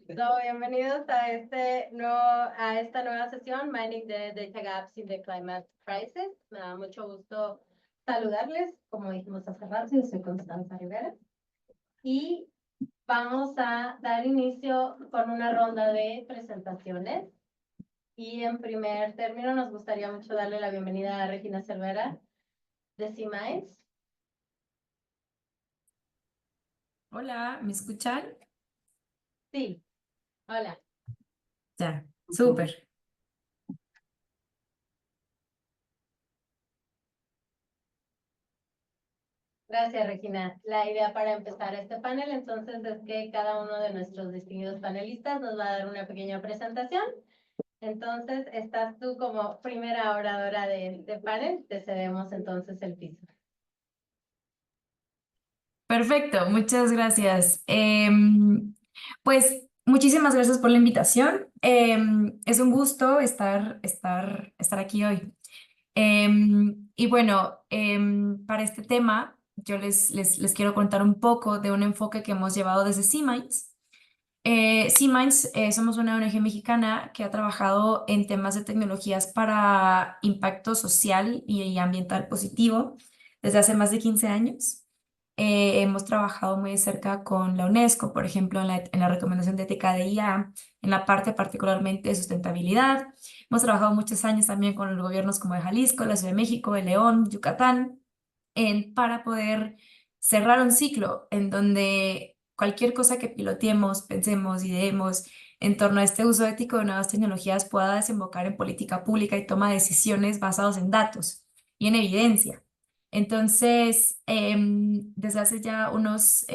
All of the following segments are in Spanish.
Bienvenidos a, a esta nueva sesión, Mining the Data Gaps in the Climate Crisis. Me da mucho gusto saludarles. Como dijimos hace rato, yo soy Constanza Rivera. Y vamos a dar inicio con una ronda de presentaciones. Y en primer término, nos gustaría mucho darle la bienvenida a Regina Cervera de C-Minds. Hola, ¿me escuchan? Sí, hola. Ya, súper. Gracias, Regina. La idea para empezar este panel, entonces, es que cada uno de nuestros distinguidos panelistas nos va a dar una pequeña presentación. Entonces, estás tú como primera oradora de panel. Te cedemos entonces el piso. Perfecto, muchas gracias. Pues muchísimas gracias por la invitación. Es un gusto estar aquí hoy. Y bueno, para este tema, yo les quiero contar un poco de un enfoque que hemos llevado desde C-Minds. C-Minds, somos una ONG mexicana que ha trabajado en temas de tecnologías para impacto social y ambiental positivo desde hace más de 15 años. Hemos trabajado muy de cerca con la UNESCO, por ejemplo, en la recomendación de TKDIA, en la parte particularmente de sustentabilidad. Hemos trabajado muchos años también con los gobiernos como de Jalisco, la Ciudad de México, de León, Yucatán, para poder cerrar un ciclo en donde cualquier cosa que piloteemos, pensemos, ideemos en torno a este uso ético de nuevas tecnologías pueda desembocar en política pública y toma de decisiones basados en datos y en evidencia. Entonces, desde hace ya unos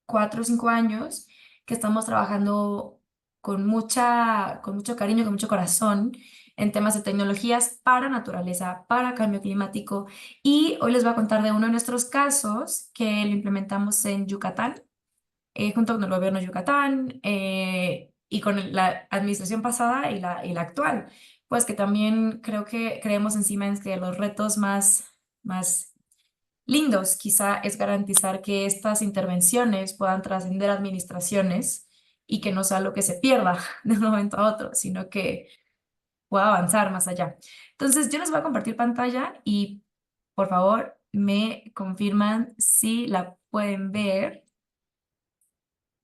4 o 5 años que estamos trabajando con mucho cariño, con mucho corazón en temas de tecnologías para naturaleza, para cambio climático. Y hoy les voy a contar de uno de nuestros casos que lo implementamos en Yucatán, junto con el gobierno de Yucatán y con la administración pasada y la actual. Pues que también creo que creemos encima en que los retos más lindos quizá es garantizar que estas intervenciones puedan trascender administraciones y que no sea lo que se pierda de un momento a otro, sino que pueda avanzar más allá. Entonces, yo les voy a compartir pantalla y por favor me confirman si la pueden ver.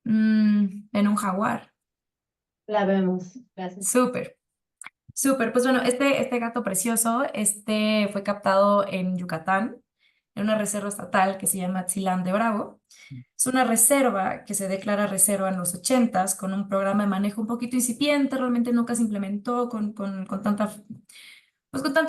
En un jaguar. La vemos. Gracias. Súper. Súper, pues bueno, este gato precioso, fue captado en Yucatán, en una reserva estatal que se llama Tzilán de Bravo. Es una reserva que se declara reserva en los 80s con un programa de manejo un poquito incipiente, realmente nunca se implementó con tanta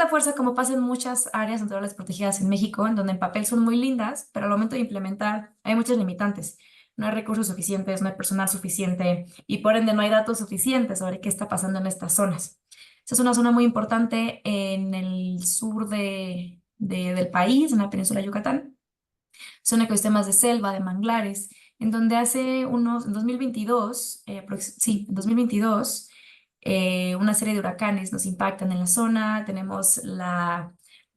fuerza como pasa en muchas áreas naturales protegidas en México, en donde en papel son muy lindas, pero al momento de implementar hay muchas limitantes. No hay recursos suficientes, no hay personal suficiente y por ende no hay datos suficientes sobre qué está pasando en estas zonas. Esta es una zona muy importante en el sur del país, en la península de Yucatán. Son ecosistemas de selva, de manglares, en donde en 2022, sí, en 2022, una serie de huracanes nos impactan en la zona. Tenemos la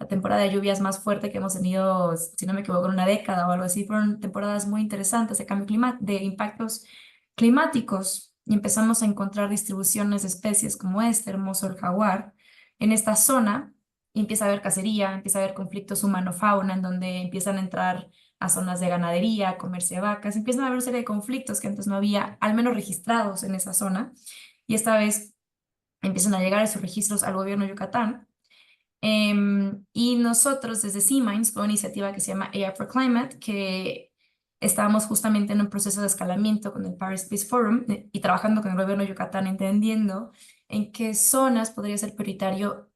temporada de lluvias más fuerte que hemos tenido, si no me equivoco, en una década o algo así. Fueron temporadas muy interesantes de cambio de impactos climáticos y empezamos a encontrar distribuciones de especies como este hermoso el jaguar en esta zona. Y empieza a haber cacería, empieza a haber conflictos humano-fauna en donde empiezan a entrar a zonas de ganadería, a comerse vacas, empiezan a haber una serie de conflictos que antes no había, al menos registrados en esa zona, y esta vez empiezan a llegar esos registros al gobierno de Yucatán. Y nosotros desde C-Minds, fue una iniciativa que se llama AI for Climate, que estábamos justamente en un proceso de escalamiento con el Paris Peace Forum y trabajando con el gobierno de Yucatán, entendiendo en qué zonas podría ser prioritario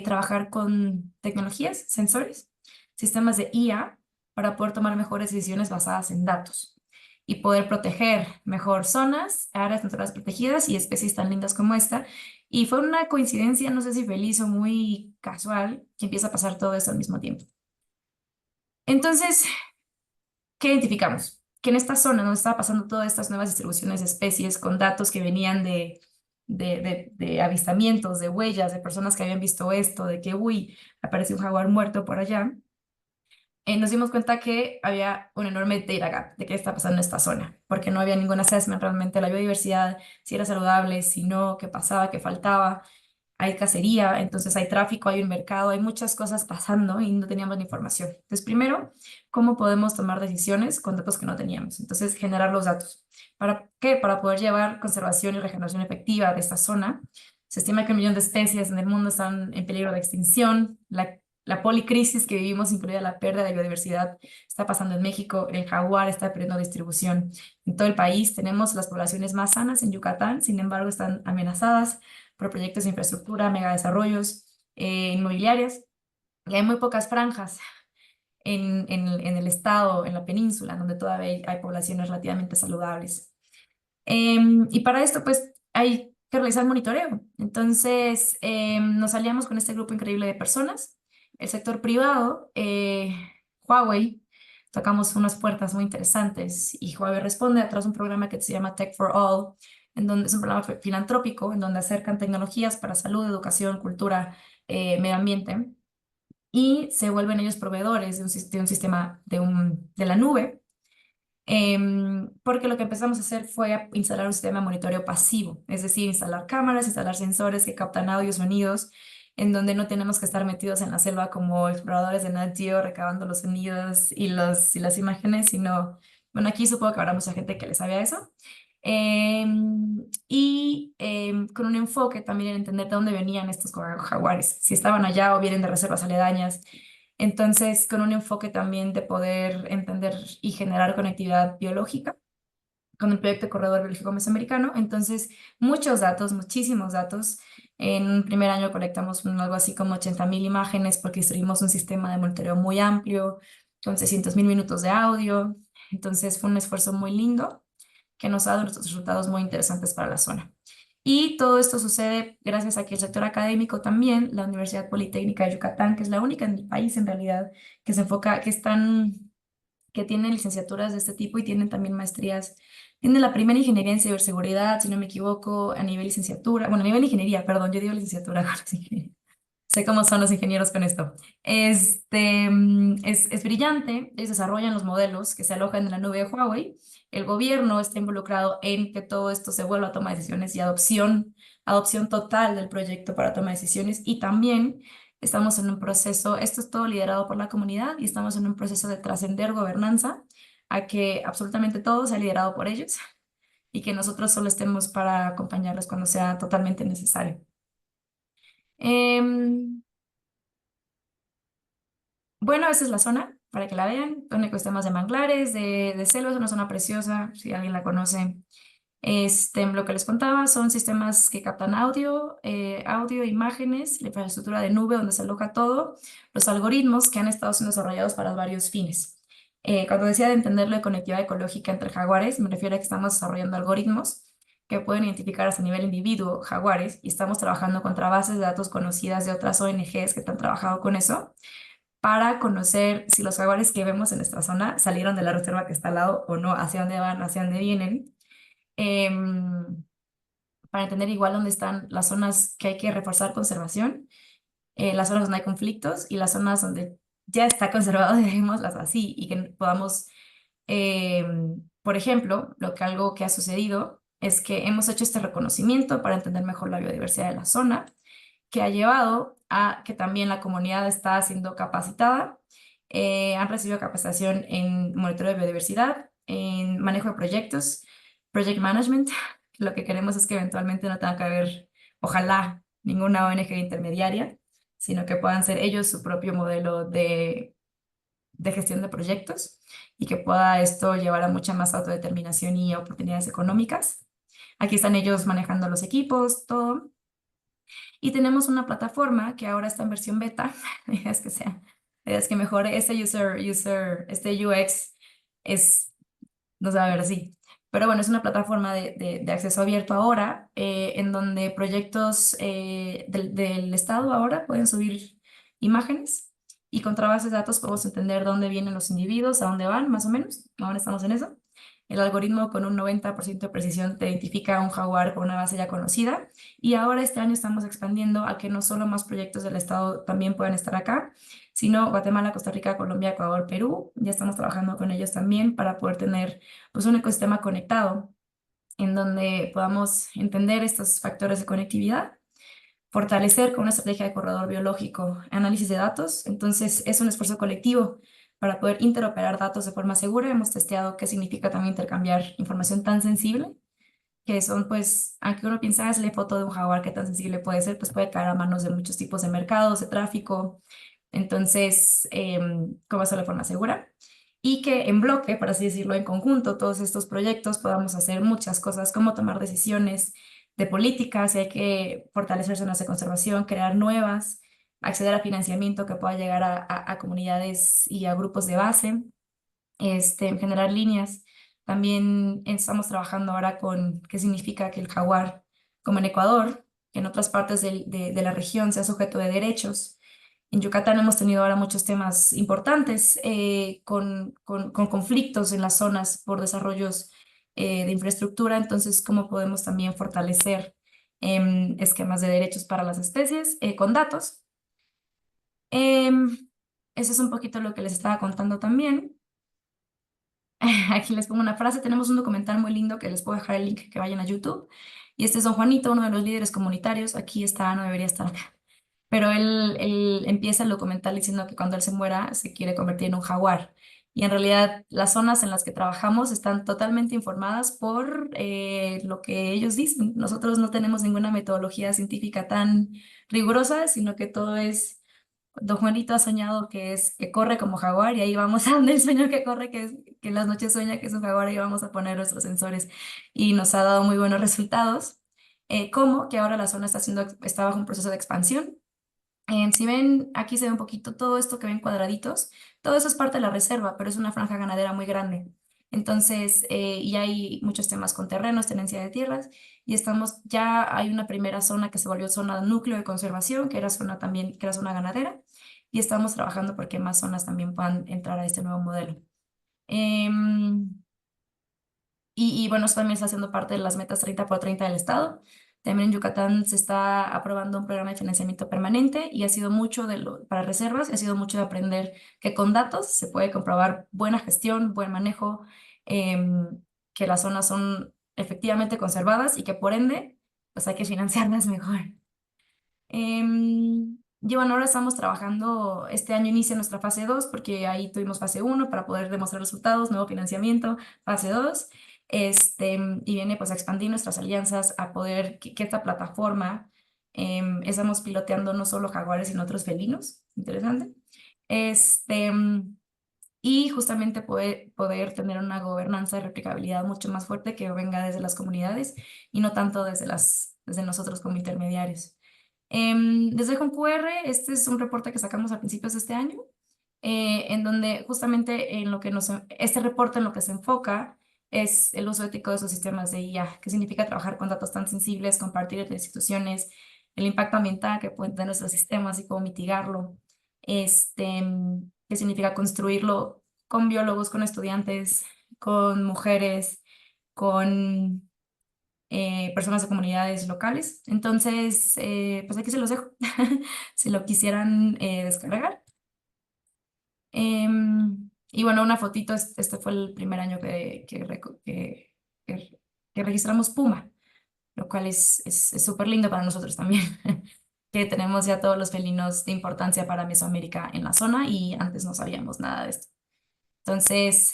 trabajar con tecnologías, sensores, sistemas de IA para poder tomar mejores decisiones basadas en datos y poder proteger mejor zonas, áreas naturales protegidas y especies tan lindas como esta. Y fue una coincidencia, no sé si feliz o muy casual, que empieza a pasar todo eso al mismo tiempo. Entonces, ¿qué identificamos? Que en esta zona donde estaba pasando todas estas nuevas distribuciones de especies con datos que venían de avistamientos, de huellas, de personas que habían visto esto, de que, uy, apareció un jaguar muerto por allá, nos dimos cuenta que había un enorme data gap de qué está pasando en esta zona, porque no había ningún assessment realmente de la biodiversidad, si era saludable, si no, qué pasaba, qué faltaba. Hay cacería, entonces hay tráfico, hay un mercado, hay muchas cosas pasando y no teníamos la información. Entonces, primero, ¿cómo podemos tomar decisiones con datos que no teníamos? Entonces, generar los datos. ¿Para qué? Para poder llevar conservación y regeneración efectiva de esta zona. Se estima que 1 millón de especies en el mundo están en peligro de extinción. La policrisis que vivimos, incluida la pérdida de biodiversidad, está pasando en México. El jaguar está perdiendo distribución en todo el país. Tenemos las poblaciones más sanas en Yucatán, sin embargo, están amenazadas por proyectos de infraestructura, megadesarrollos, inmobiliarias, y hay muy pocas franjas en el estado, en la península, donde todavía hay poblaciones relativamente saludables. Y para esto, pues, hay que realizar monitoreo. Entonces, nos aliamos con este grupo increíble de personas. El sector privado, Huawei, tocamos unas puertas muy interesantes y Huawei responde a través de un programa que se llama Tech for All, en donde es un programa filantrópico, en donde acercan tecnologías para salud, educación, cultura, medio ambiente, y se vuelven ellos proveedores de un sistema de la nube, porque lo que empezamos a hacer fue a instalar un sistema de monitoreo pasivo, es decir, instalar cámaras, instalar sensores que captan audios, sonidos, en donde no tenemos que estar metidos en la selva como exploradores de Nat Geo recabando los sonidos y las imágenes, sino, bueno, aquí supongo que habrá mucha gente que le sabe a eso. Con un enfoque también en entender de dónde venían estos jaguares, si estaban allá o vienen de reservas aledañas. Entonces, con un enfoque también de poder entender y generar conectividad biológica con el proyecto Corredor Biológico Mesoamericano. Entonces, muchos datos, muchísimos datos. En un primer año colectamos algo así como 80.000 imágenes porque distribuimos un sistema de monitoreo muy amplio, con 600.000 minutos de audio. Entonces, fue un esfuerzo muy lindo que nos ha dado resultados muy interesantes para la zona. Y todo esto sucede gracias a que el sector académico también, la Universidad Politécnica de Yucatán, que es la única en el país en realidad que se enfoca, que tiene licenciaturas de este tipo y tienen también maestrías. Tiene la primera ingeniería en ciberseguridad, si no me equivoco, a nivel licenciatura, bueno, a nivel ingeniería, perdón, yo digo licenciatura, ahora sí. Sé cómo son los ingenieros con esto. Es brillante, ellos desarrollan los modelos que se alojan en la nube de Huawei. El gobierno está involucrado en que todo esto se vuelva a toma de decisiones y adopción total del proyecto para toma de decisiones. Y también estamos en un proceso, esto es todo liderado por la comunidad y estamos en un proceso de trascender gobernanza a que absolutamente todo sea liderado por ellos y que nosotros solo estemos para acompañarlos cuando sea totalmente necesario. Em, Bueno, esa es la zona, para que la vean, con ecosistemas de manglares, de selva, es una zona preciosa, si alguien la conoce. Lo que les contaba son sistemas que captan audio, imágenes, la infraestructura de nube donde se aloja todo, los algoritmos que han estado siendo desarrollados para varios fines. Cuando decía de entenderlo de conectividad ecológica entre jaguares, me refiero a que estamos desarrollando algoritmos que pueden identificar hasta nivel individuo jaguares y estamos trabajando contra bases de datos conocidas de otras ONGs que han trabajado con eso para conocer si los jaguares que vemos en nuestra zona salieron de la reserva que está al lado o no, hacia dónde van, hacia dónde vienen, em, para entender igual dónde están las zonas que hay que reforzar conservación, las zonas donde hay conflictos y las zonas donde ya está conservado, dejémoslas así, y que podamos, por ejemplo, algo que ha sucedido es que hemos hecho este reconocimiento para entender mejor la biodiversidad de la zona, que ha llevado a que también la comunidad está siendo capacitada, han recibido capacitación en monitoreo de biodiversidad, en manejo de proyectos, project management. Lo que queremos es que eventualmente no tenga que haber, ojalá, ninguna ONG intermediaria, sino que puedan ser ellos su propio modelo de gestión de proyectos y que pueda esto llevar a mucha más autodeterminación y oportunidades económicas. Aquí están ellos manejando los equipos, todo. Y tenemos una plataforma que ahora está en versión beta, la idea es que sea, la idea es que mejore este UX es, no se va a ver así. Pero bueno, es una plataforma de acceso abierto ahora, en donde proyectos del Estado ahora pueden subir imágenes y contra bases de datos podemos entender dónde vienen los individuos, a dónde van, más o menos. Ahora estamos en eso. El algoritmo con un 90% de precisión te identifica un jaguar con una base ya conocida. Y ahora este año estamos expandiendo a que no solo más proyectos del estado también puedan estar acá, sino Guatemala, Costa Rica, Colombia, Ecuador, Perú. Ya estamos trabajando con ellos también para poder tener pues, un ecosistema conectado en donde podamos entender estos factores de conectividad, fortalecer con una estrategia de corredor biológico, análisis de datos. Entonces, es un esfuerzo colectivo para poder interoperar datos de forma segura. Hemos testeado qué significa también intercambiar información tan sensible, que son, pues, aunque uno piensa, es la foto de un jaguar, qué tan sensible puede ser, pues puede caer a manos de muchos tipos de mercados, de tráfico. Entonces, ¿cómo hacerlo de forma segura? Y que en bloque, por así decirlo, en conjunto, todos estos proyectos podamos hacer muchas cosas, como tomar decisiones de políticas, si hay que fortalecer zonas de conservación, crear nuevas, acceder a financiamiento que pueda llegar a comunidades y a grupos de base, generar líneas. También estamos trabajando ahora con qué significa que el jaguar, como en Ecuador, que en otras partes de la región sea sujeto de derechos. En Yucatán hemos tenido ahora muchos temas importantes con conflictos en las zonas por desarrollos de infraestructura. Entonces, ¿cómo podemos también fortalecer esquemas de derechos para las especies con datos? Eso es un poquito lo que les estaba contando también. Aquí les pongo una frase. Tenemos un documental muy lindo que les puedo dejar el link que vayan a YouTube. Y este es Don Juanito, uno de los líderes comunitarios. Aquí está, no debería estar acá. Pero él empieza el documental diciendo que cuando él se muera se quiere convertir en un jaguar. Y en realidad las zonas en las que trabajamos están totalmente informadas por lo que ellos dicen. Nosotros no tenemos ninguna metodología científica tan rigurosa, sino que todo es Don Juanito ha soñado que corre como jaguar y ahí vamos a donde el sueño que corre, que en las noches sueña que es un jaguar y vamos a poner nuestros sensores y nos ha dado muy buenos resultados. Como que ahora la zona está bajo un proceso de expansión. Si ven, aquí se ve un poquito todo esto que ven cuadraditos, todo eso es parte de la reserva, pero es una franja ganadera muy grande. Entonces, y hay muchos temas con terrenos, tenencia de tierras, y ya hay una primera zona que se volvió zona núcleo de conservación, que era zona también, que era zona ganadera, y estamos trabajando porque más zonas también puedan entrar a este nuevo modelo. Em, y bueno, eso también está haciendo parte de las metas 30x30 del Estado. También en Yucatán se está aprobando un programa de financiamiento permanente y ha sido mucho para reservas, ha sido mucho de aprender que con datos se puede comprobar buena gestión, buen manejo, que las zonas son efectivamente conservadas y que por ende, pues hay que financiarlas mejor. Y bueno, ahora estamos trabajando, este año inicia nuestra fase 2 porque ahí tuvimos fase 1 para poder demostrar resultados, nuevo financiamiento, fase 2, y viene pues a expandir nuestras alianzas, a poder que esta plataforma, estamos piloteando no solo jaguares, sino otros felinos, interesante, y justamente poder tener una gobernanza de replicabilidad mucho más fuerte que venga desde las comunidades y no tanto desde nosotros como intermediarios. Desde Home QR, este es un reporte que sacamos a principios de este año, en donde justamente este reporte en lo que se enfoca es el uso ético de esos sistemas de IA, que significa trabajar con datos tan sensibles, compartir entre instituciones, el impacto ambiental que pueden tener nuestros sistemas y cómo mitigarlo, qué significa construirlo con biólogos, con estudiantes, con mujeres, con personas de comunidades locales. Entonces, pues aquí se los dejo, si lo quisieran descargar. Y bueno, una fotito, este fue el primer año que registramos Puma, lo cual es súper lindo para nosotros también, que tenemos ya todos los felinos de importancia para Mesoamérica en la zona y antes no sabíamos nada de esto. Entonces,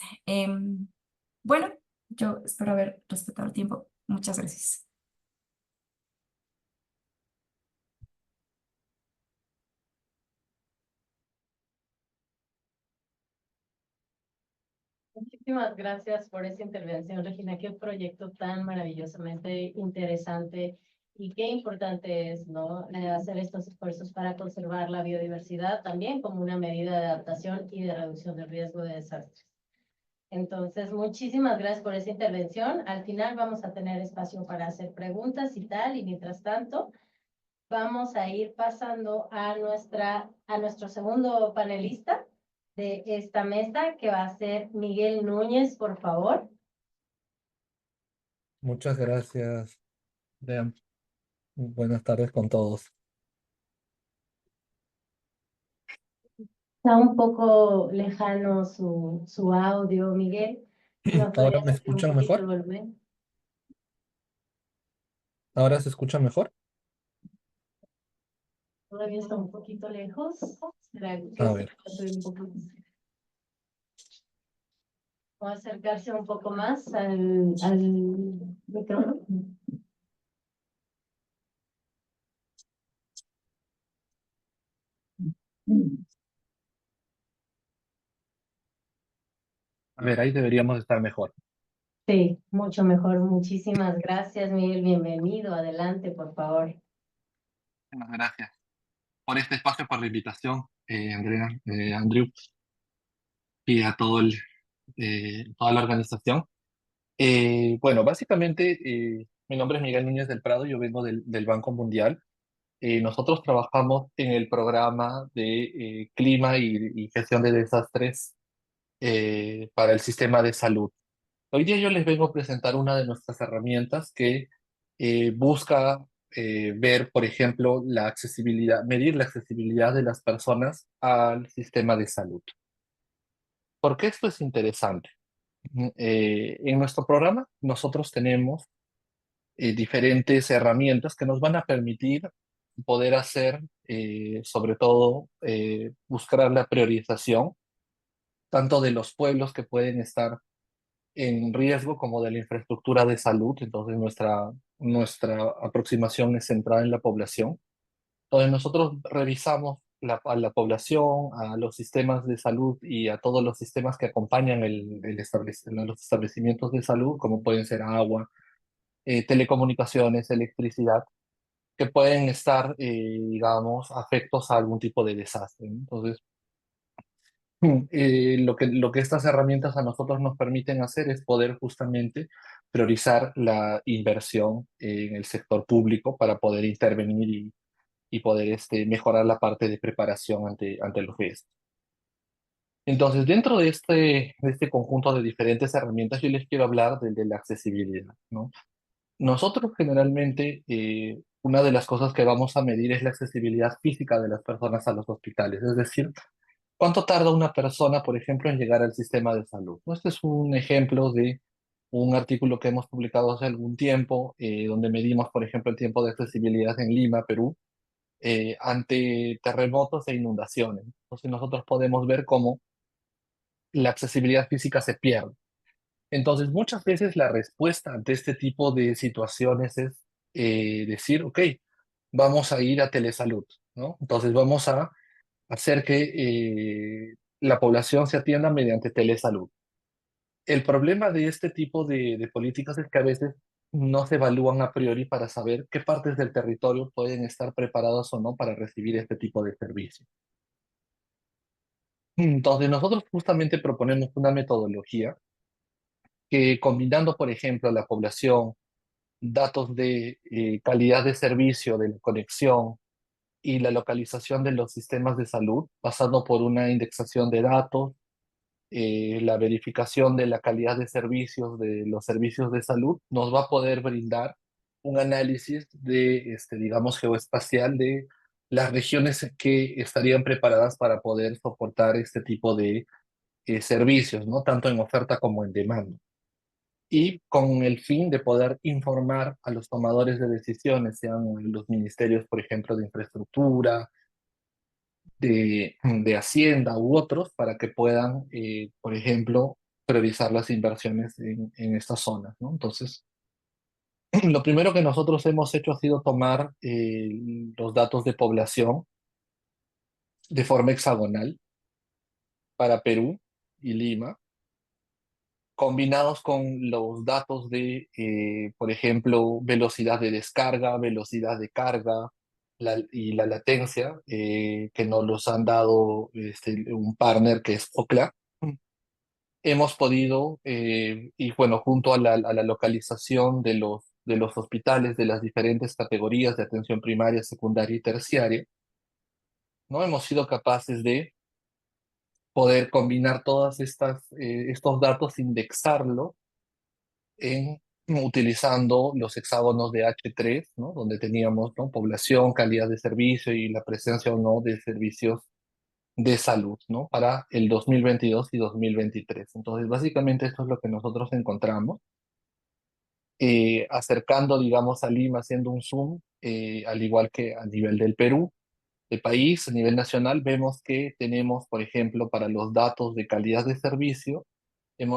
bueno, yo espero haber respetado el tiempo. Muchas gracias. Muchísimas gracias por esa intervención, Regina. Qué proyecto tan maravillosamente interesante y qué importante es, ¿no? Hacer estos esfuerzos para conservar la biodiversidad también como una medida de adaptación y de reducción del riesgo de desastres. Entonces, muchísimas gracias por esa intervención. Al final vamos a tener espacio para hacer preguntas y tal, y mientras tanto, vamos a ir pasando a nuestro segundo panelista de esta mesa, que va a ser Miguel Núñez, por favor. Muchas gracias, Dean. Buenas tardes con todos. Está un poco lejano su audio, Miguel. ¿Nos ¿Ahora podría me subir un escuchan poquito el mejor? volumen? ¿Ahora se escucha mejor? Todavía está un poquito lejos. ¿Será que A se ver, puede subir un poco más? O acercarse un poco más al micrófono. ahí deberíamos estar mejor. Sí, mucho mejor. Muchísimas gracias, Miguel. Bienvenido. Adelante, por favor. Muchas gracias por este espacio, por la invitación, Andrea, Andrew, y a toda la organización. Bueno, básicamente, mi nombre es Miguel Núñez del Prado, yo vengo del Banco Mundial. Nosotros trabajamos en el programa de clima y gestión de desastres para el sistema de salud. Hoy día yo les vengo a presentar una de nuestras herramientas que busca ver, por ejemplo, la accesibilidad, medir la accesibilidad de las personas al sistema de salud. ¿Por qué esto es interesante? En nuestro programa nosotros tenemos diferentes herramientas que nos van a permitir poder hacer, sobre todo, buscar la priorización tanto de los pueblos que pueden estar en riesgo como de la infraestructura de salud. Entonces, nuestra aproximación es centrada en la población. Entonces, nosotros revisamos a la población, a los sistemas de salud y a todos los sistemas que acompañan los establecimientos de salud, como pueden ser agua, telecomunicaciones, electricidad, que pueden estar, digamos, afectos a algún tipo de desastre, ¿no? Entonces, lo que estas herramientas a nosotros nos permiten hacer es poder justamente priorizar la inversión en el sector público para poder intervenir y poder mejorar la parte de preparación ante los riesgos. Entonces, dentro de este conjunto de diferentes herramientas, yo les quiero hablar del de la accesibilidad, ¿no? Nosotros generalmente, una de las cosas que vamos a medir es la accesibilidad física de las personas a los hospitales, es decir, ¿cuánto tarda una persona, por ejemplo, en llegar al sistema de salud? ¿No? Este es un ejemplo de un artículo que hemos publicado hace algún tiempo, donde medimos, por ejemplo, el tiempo de accesibilidad en Lima, Perú, ante terremotos e inundaciones. Entonces nosotros podemos ver cómo la accesibilidad física se pierde. Entonces, muchas veces la respuesta ante este tipo de situaciones es decir, ok, vamos a ir a telesalud, ¿no? Entonces vamos a hacer que la población se atienda mediante telesalud. El problema de este tipo de políticas es que a veces no se evalúan a priori para saber qué partes del territorio pueden estar preparadas o no para recibir este tipo de servicio. Entonces, nosotros justamente proponemos una metodología que combinando, por ejemplo, la población, datos de calidad de servicio, de la conexión y la localización de los sistemas de salud, pasando por una indexación de datos, la verificación de la calidad de servicios de los servicios de salud, nos va a poder brindar un análisis digamos, geoespacial de las regiones que estarían preparadas para poder soportar este tipo de servicios, ¿no? Tanto en oferta como en demanda. Y con el fin de poder informar a los tomadores de decisiones, sean los ministerios, por ejemplo, de infraestructura, de Hacienda u otros, para que puedan, por ejemplo, priorizar las inversiones en estas zonas, ¿no? Entonces, lo primero que nosotros hemos hecho ha sido tomar los datos de población de forma hexagonal para Perú y Lima, combinados con los datos de, por ejemplo, velocidad de descarga, velocidad de carga y la latencia, que nos los han dado un partner que es Ocla. Hemos podido, y bueno, junto a la localización de los hospitales de las diferentes categorías de atención primaria, secundaria y terciaria, ¿no? Hemos sido capaces de poder combinar estos datos, indexarlo en utilizando los hexágonos de H3, ¿no? Donde teníamos, ¿no? Población, calidad de servicio y la presencia o no de servicios de salud, ¿no? Para el 2022 y 2023. Entonces, básicamente esto es lo que nosotros encontramos. Acercando, digamos, a Lima, haciendo un zoom, al igual que a nivel del Perú, el país, a nivel nacional, vemos que tenemos, por ejemplo, para los datos de calidad de servicio,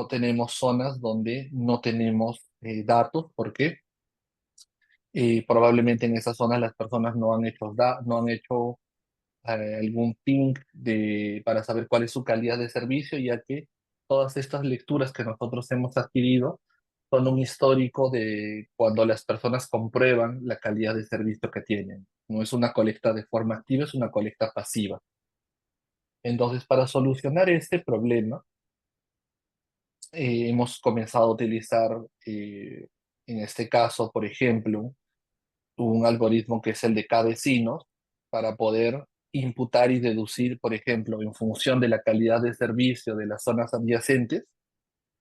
tenemos zonas donde no tenemos datos. ¿Por qué? Probablemente en esas zonas las personas no han hecho algún ping para saber cuál es su calidad de servicio, ya que todas estas lecturas que nosotros hemos adquirido son un histórico de cuando las personas comprueban la calidad de servicio que tienen. No es una colecta de forma activa, es una colecta pasiva. Entonces, para solucionar este problema, hemos comenzado a utilizar, en este caso, por ejemplo, un algoritmo que es el de K-vecinos para poder imputar y deducir, por ejemplo, en función de la calidad de servicio de las zonas adyacentes,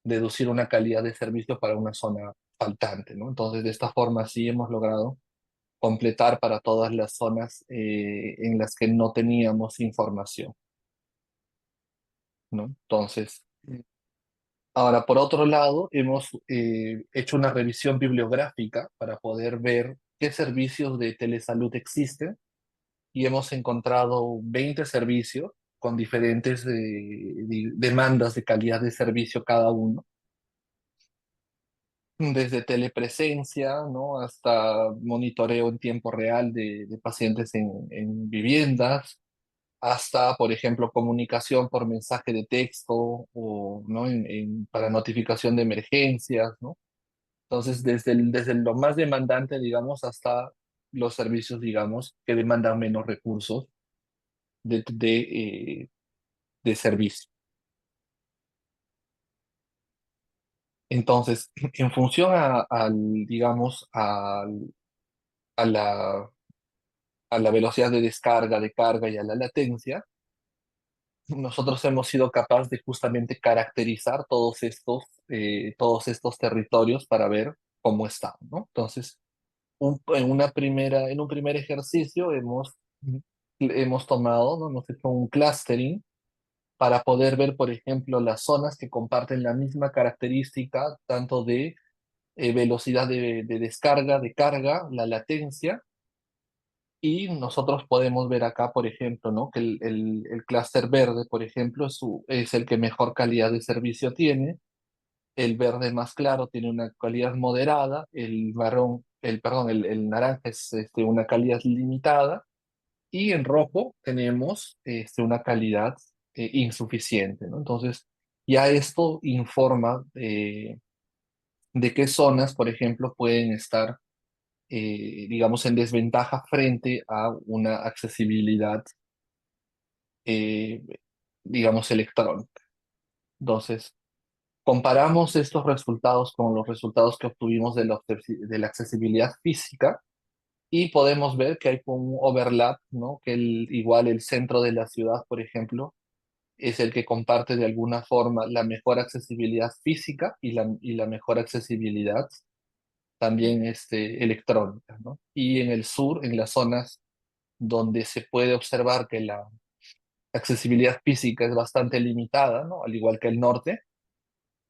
deducir una calidad de servicio para una zona faltante, ¿no? Entonces, de esta forma sí hemos logrado completar para todas las zonas en las que no teníamos información, ¿no? Entonces, ahora, por otro lado, hemos hecho una revisión bibliográfica para poder ver qué servicios de telesalud existen y hemos encontrado 20 servicios con diferentes demandas de calidad de servicio cada uno, desde telepresencia, ¿no? Hasta monitoreo en tiempo real de pacientes en viviendas, hasta, por ejemplo, comunicación por mensaje de texto o, ¿no? Para notificación de emergencias, ¿no? Entonces, desde lo más demandante, digamos, hasta los servicios, digamos, que demandan menos recursos de, de, eh, de servicio. Entonces, en función digamos, a la, a la velocidad de descarga, de carga y a la latencia, nosotros hemos sido capaces de justamente caracterizar todos estos territorios para ver cómo están, ¿no? Entonces, en un primer ejercicio hemos tomado, ¿no? Hemos hecho un clustering para poder ver, por ejemplo, las zonas que comparten la misma característica, tanto de velocidad de descarga, de carga, la latencia, y nosotros podemos ver acá, por ejemplo, ¿no? Que el clúster verde, por ejemplo, es el que mejor calidad de servicio tiene. El verde más claro tiene una calidad moderada, el marrón, perdón, el naranja es una calidad limitada, y en rojo tenemos una calidad insuficiente, ¿no? Entonces, ya esto informa de qué zonas, por ejemplo, pueden estar, digamos, en desventaja frente a una accesibilidad, eh, digamos, electrónica. Entonces, comparamos estos resultados con los resultados que obtuvimos de la accesibilidad física y podemos ver que hay como un overlap, ¿no? Que igual el centro de la ciudad, por ejemplo, es el que comparte de alguna forma la mejor accesibilidad física y la mejor accesibilidad también electrónica, ¿no? Y en el sur, en las zonas donde se puede observar que la accesibilidad física es bastante limitada, ¿no? Al igual que el norte,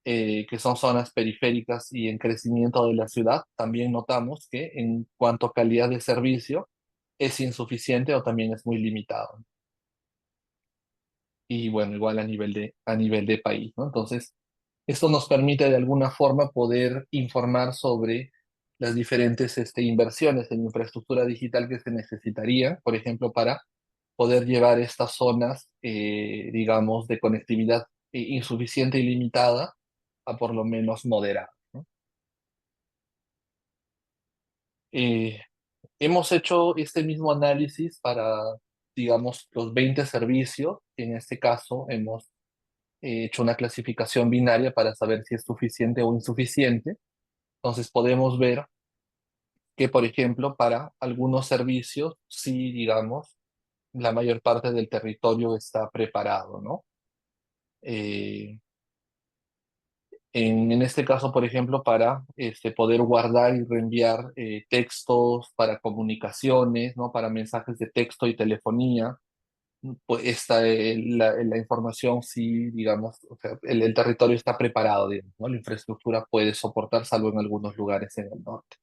que son zonas periféricas y en crecimiento de la ciudad, también notamos que en cuanto a calidad de servicio es insuficiente o también es muy limitado. Y bueno, igual a nivel de país, ¿no? Entonces, esto nos permite de alguna forma poder informar sobre las diferentes inversiones en infraestructura digital que se necesitaría, por ejemplo, para poder llevar estas zonas, digamos, de conectividad insuficiente y limitada a por lo menos moderada, ¿no? Eh, Hemos hecho este mismo análisis para, digamos, los 20 servicios. En este caso, hemos hecho una clasificación binaria para saber si es suficiente o insuficiente. Entonces podemos ver que, por ejemplo, para algunos servicios, sí, digamos, la mayor parte del territorio está preparado, ¿no? Eh, En este caso, por ejemplo, para poder guardar y reenviar textos para comunicaciones, ¿no? Para mensajes de texto y telefonía, pues la información sí, digamos, o sea, el territorio está preparado, digamos, ¿no? La infraestructura puede soportar, salvo en algunos lugares en el norte.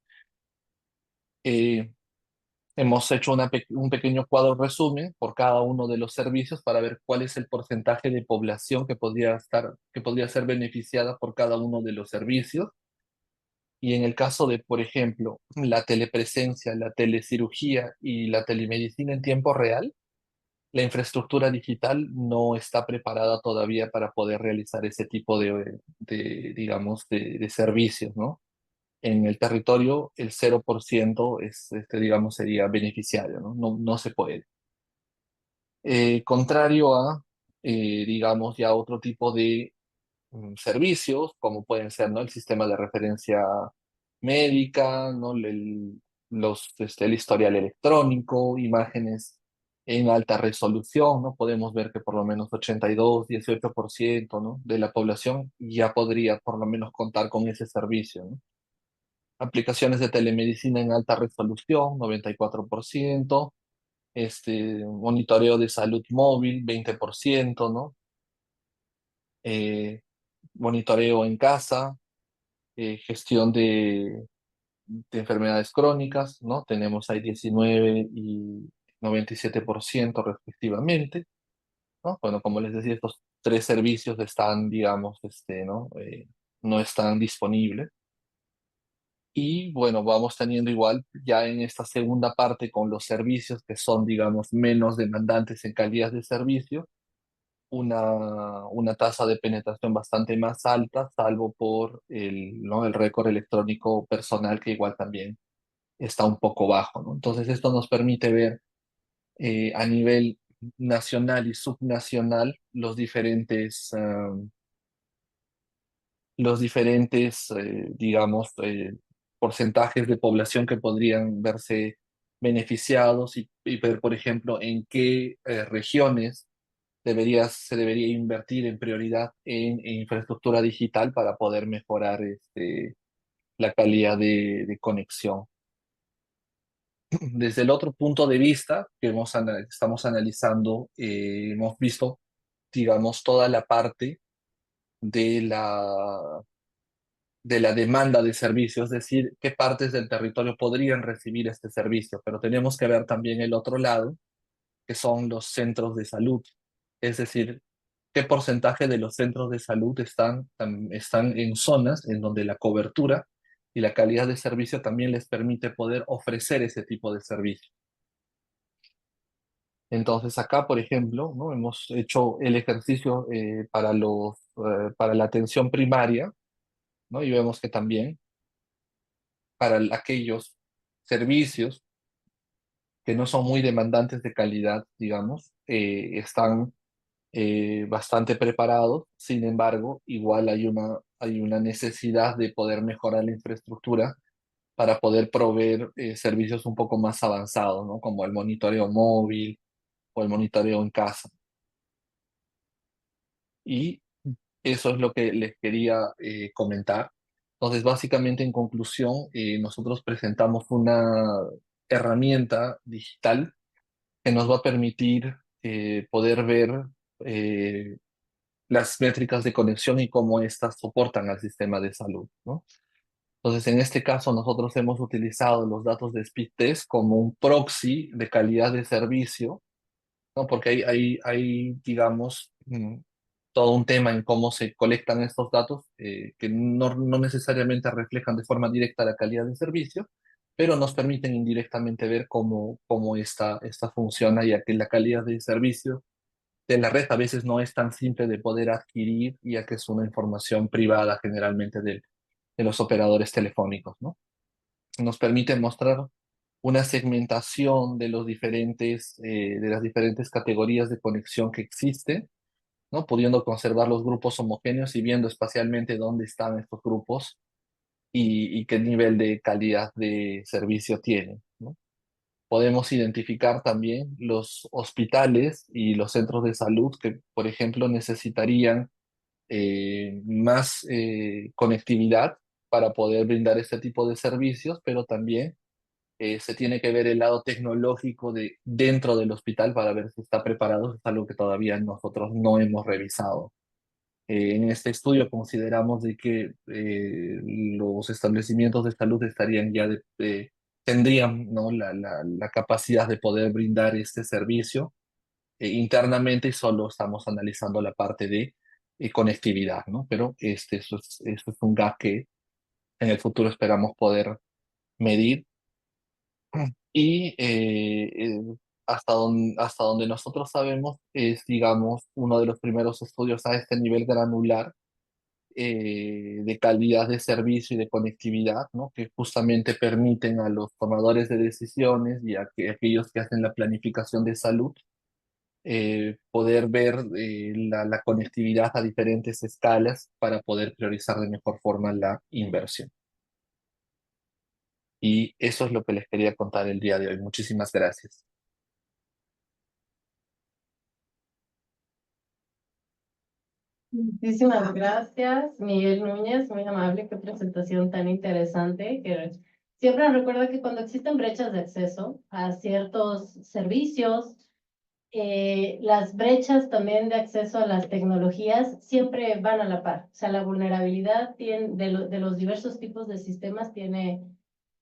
Eh, Hemos hecho un pequeño cuadro resumen por cada uno de los servicios para ver cuál es el porcentaje de población que podría ser beneficiada por cada uno de los servicios. Y en el caso de, por ejemplo, la telepresencia, la telecirugía y la telemedicina en tiempo real, la infraestructura digital no está preparada todavía para poder realizar ese tipo digamos, de servicios, ¿no? En el territorio, el 0% digamos, sería beneficiario, ¿no? No se puede. Contrario a, digamos, ya otro tipo de servicios, como pueden ser, ¿no? El sistema de referencia médica, ¿no? El historial electrónico, imágenes en alta resolución, ¿no? Podemos ver que por lo menos 18%, ¿no? De la población ya podría por lo menos contar con ese servicio, ¿no? Aplicaciones de telemedicina en alta resolución, 94%, monitoreo de salud móvil, 20%, ¿no? Eh, Monitoreo en casa, gestión de enfermedades crónicas, ¿no? Tenemos ahí 19 y 97% respectivamente, ¿no? Bueno, como les decía, estos tres servicios están, digamos, ¿no? No están disponibles. Y bueno, vamos teniendo igual ya en esta segunda parte con los servicios que son, digamos, menos demandantes en calidad de servicio, una tasa de penetración bastante más alta, salvo por ¿no? el récord electrónico personal, que igual también está un poco bajo, ¿no? Entonces esto nos permite ver a nivel nacional y subnacional digamos, porcentajes de población que podrían verse beneficiados y ver, por ejemplo, en qué regiones se debería invertir en prioridad en infraestructura digital para poder mejorar la calidad de conexión. Desde el otro punto de vista que estamos analizando, hemos visto, digamos, toda la parte de de la demanda de servicios, es decir, qué partes del territorio podrían recibir este servicio, pero tenemos que ver también el otro lado, que son los centros de salud, es decir, qué porcentaje de los centros de salud están en zonas en donde la cobertura y la calidad de servicio también les permite poder ofrecer ese tipo de servicio. Entonces acá, por ejemplo, ¿no? Hemos hecho el ejercicio para la atención primaria, ¿no? Y vemos que también para aquellos servicios que no son muy demandantes de calidad, digamos, están bastante preparados. Sin embargo, igual hay una necesidad de poder mejorar la infraestructura para poder proveer servicios un poco más avanzados, ¿no? Como el monitoreo móvil o el monitoreo en casa. Y eso es lo que les quería comentar. Entonces, básicamente, en conclusión, nosotros presentamos una herramienta digital que nos va a permitir poder ver eh, las métricas de conexión y cómo éstas soportan al sistema de salud, ¿no? Entonces, en este caso, nosotros hemos utilizado los datos de Speedtest como un proxy de calidad de servicio, ¿no? Porque digamos, todo un tema en cómo se colectan estos datos que no necesariamente reflejan de forma directa la calidad del servicio, pero nos permiten indirectamente ver cómo esta funciona, ya que la calidad del servicio de la red a veces no es tan simple de poder adquirir, ya que es una información privada generalmente de los operadores telefónicos, ¿no? Nos permite mostrar una segmentación de las diferentes categorías de conexión que existen, ¿no? Pudiendo conservar los grupos homogéneos y viendo espacialmente dónde están estos grupos y qué nivel de calidad de servicio tienen, ¿no? Podemos identificar también los hospitales y los centros de salud que, por ejemplo, necesitarían más conectividad para poder brindar este tipo de servicios, pero también se tiene que ver el lado tecnológico dentro del hospital para ver si está preparado. Es algo que todavía nosotros no hemos revisado. En este estudio consideramos de que los establecimientos de salud estarían ya tendrían, ¿no?, la capacidad de poder brindar este servicio internamente, y solo estamos analizando la parte de conectividad, ¿no? Pero eso es un gap que en el futuro esperamos poder medir. Y hasta donde nosotros sabemos es, digamos, uno de los primeros estudios a este nivel granular de calidad de servicio y de conectividad, ¿no?, que justamente permiten a los tomadores de decisiones y a aquellos que hacen la planificación de salud poder ver la conectividad a diferentes escalas para poder priorizar de mejor forma la inversión. Y eso es lo que les quería contar el día de hoy. Muchísimas gracias. Muchísimas gracias, Miguel Núñez, muy amable, qué presentación tan interesante, que siempre nos recuerda que cuando existen brechas de acceso a ciertos servicios, las brechas también de acceso a las tecnologías siempre van a la par. O sea, la vulnerabilidad de los diversos tipos de sistemas tiene